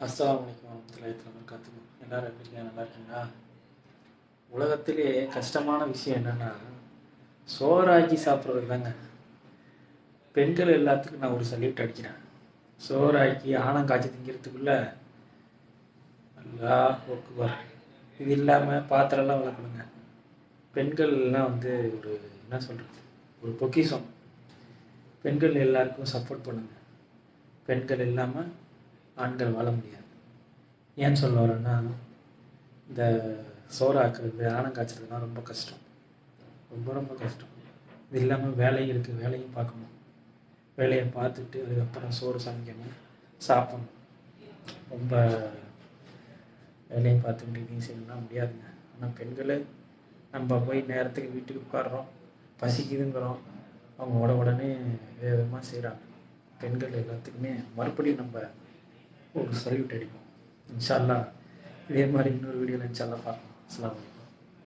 அஸ்ஸலாமு அலைக்கும் வரஹ்மத்துல்லாஹி வபரகாத்துஹு. எல்லாரும் எப்படி இருக்கீங்க? நல்லா இருக்கீங்களா? உலகத்திலே கஷ்டமான விஷயம் என்னன்னா, சோறாக்கி சாப்பிட்றது தாங்க. பெண்கள் எல்லாத்துக்கும் நான் ஒரு சல்யூட் அடிக்கிறேன். சோறாக்கி ஆணம் காய்ச்சி திங்கிறதுக்குள்ள அல்லாஹ் அக்பர். இது இல்லாமல் பாத்திரம்லாம் விளக்கணுங்க. பெண்கள்லாம் ஒரு என்ன சொல்கிறது, ஒரு பொக்கிஷம். பெண்கள் எல்லாருக்கும் சப்போர்ட் பண்ணுங்க. பெண்கள் இல்லாமல் ஆண்கள் வாழ முடியாது. ஏன்னு சொல்ல வரேன்னா, இந்த சோறாக்குறது ஆணம் காய்ச்சறதுலாம் ரொம்ப கஷ்டம். ரொம்ப ரொம்ப கஷ்டம். இது இல்லாமல் வேலையும் இருக்குது, வேலையும் பார்க்கணும். வேலையை பார்த்துட்டு அதுக்கப்புறம் சோறு சமைக்கணும், சாப்பிடணும். ரொம்ப வேலையை பார்த்துக்கிட்டு இதையும் செய்யணும்னா முடியாதுங்க. ஆனால் பெண்கள் நம்ம போய் நேரத்துக்கு வீட்டுக்கு உட்காடுறோம், பசிக்குதுங்கிறோம், அவங்க உடனே வேகமாக செய்கிறாங்க. பெண்கள் எல்லாத்துக்குமே மறுபடியும் நம்ம ஒரு சல்யூட் அடிப்போம். இன்ஷா அல்லாஹ் இதே மாதிரி இன்னொரு வீடியோவில் இன்ஷா அல்லாஹ் பார்க்கலாம். அஸ்ஸலாமு அலைக்கும்.